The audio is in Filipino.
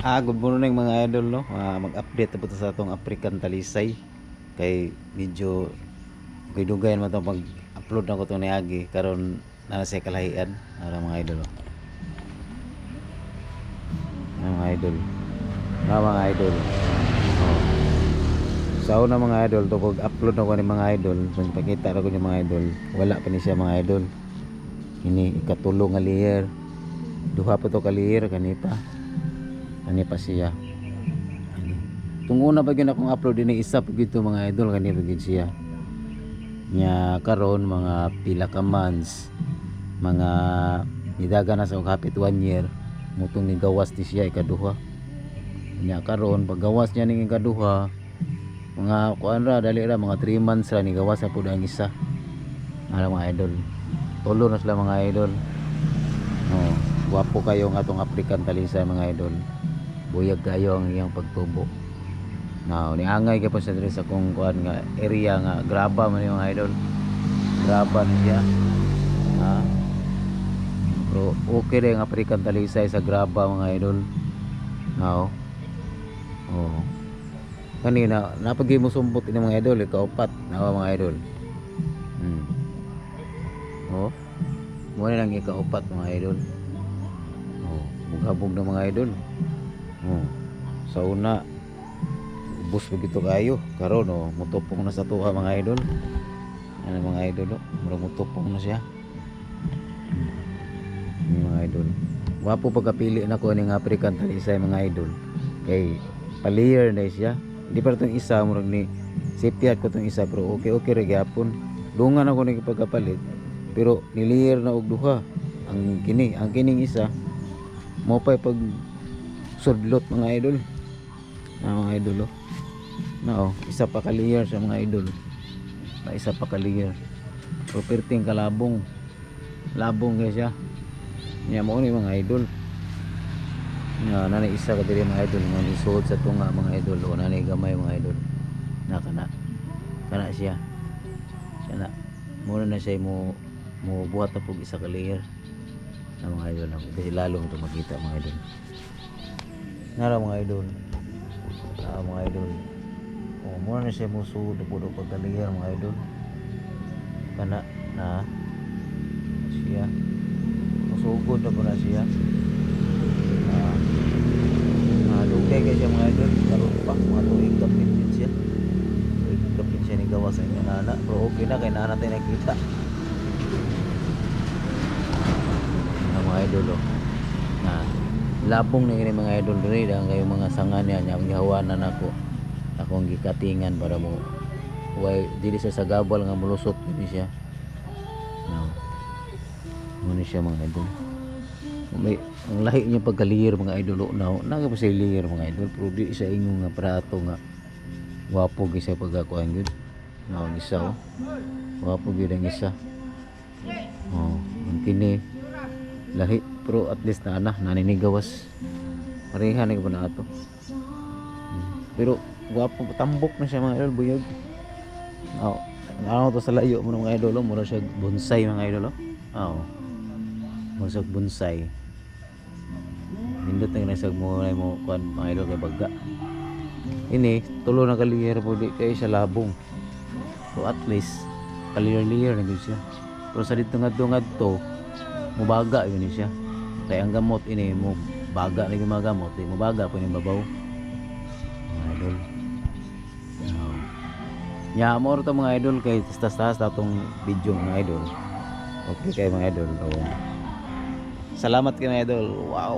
Good morning mga idol no. Mag-update po ta sa atong African Talisay. Kay medyo dugayan man to pag-upload na ko to niagi karon na sa kalahian ara mga idol no. Mga idol. Mga idol. Oh. Sa una mga idol to pag-upload na ko ni mga idol, pagpakita ra ko ni mga idol, wala pa ni siya mga idol. Ini ikatulong nga layer. Duha pa to ka layer kani pa siya. Tung una pa gyud akong upload ini isa pa gyud to mga idol kani pa gyud siya. Nya karon mga pila ka months, mga nidaga na sa kapit 1 year mutong ni gawas ni siya ikaduha. Nya karon paggawas niya ning ikaduha, mga kuan ra dali ra mga 3 months ra ni gawas na pud ang isa. Ala mga idol. Tulo na sila mga idol. Oh, guwapo kayo ang atong African Talisay mga idol. Buyag kayo ang iyang pagtubo. Now, niangay ka po sa diri sa kung kuan nga area nga graba man yung idol. Graba na siya. Ha? Pero okay rin ang African Talisay sa graba mga idol. Now, oh. Kanina, napagi mo sumpot ini mga idol, ikaupat na mga idol. Oh. Muna lang ikaupat mga idol. Oh, bughabog na mga idol. Oh. Sa una ubos begitu kayo karon oh mutupong na sa tuha mga idol. Ano mga idol oh, murag mutupong na siya. Mga idol. Wapo pagkapili na ko ning African Talisay mga idol. Kay palayer na siya. Di pa tong isa murag ni safety ko tong isa pero okay ra gyapon. Dungan ako ni pagkapalit pero nilayer na og duha. Ang kining isa mo pay pag sudlot mga idol. Mga idol oh. No, isa pa ka layer sa mga idol. Isa pa ka layer. Properting kalabong. Labong kaya siya. Nya mo ni mga idol. Nya na isa ka diri mga idol mo isuod sa tunga mga idol o na gamay mga idol. Kana siya. Siya na. Muna na siya mo buhat na pug isa ka layer. Na mga idol kasi lalong ito makita mga idol. Nara mga idol. Mga idol. Oh, muna na siya musuod po do pagkalayer mga idol. Kana na siya. Musugod na po na siya. Dugay kay siya mga idol. Karon pa mga tuig kapit din siya. Tuig kapit siya ni gawas ang nana. Pero okay na kay nana tayo nakita. Mga idol oh. Labong na gini mga idol diri dang kayo mga sanga niya ang gihawanan nako. Akong gikatingan para mo way dili sa gabal nga mulusot din siya. No. Muna siya mga idol. May ang lahi niya pagkaliyer mga idol no. Naga pa sa liyer mga idol pero di sa ingon nga prato nga wapo gyud sa pagkakuan gyud. No, ang isa oh. Wapo gyud ang isa. Oh, ang kini lahi pero at least na naninigawas pareha na na ato pero guwapo tambok na siya mga idol buyog. Oh, ano to sa layo mo mga idol mura siya bonsai mga idol oh. Mura siya bonsai nindot na sa mo kuan mga idol kay bagga ini tulo na kaliyer po di kay sa labong so at least kaliyer na gyud siya pero sa dito ngadto mubaga yun siya kaya ang gamot ini mo baga na yung mga gamot mubaga po yung babaw mga idol. Nya mo ito mga idol kay tas datong video mga idol okay kay mga idol salamat kay mga idol wow.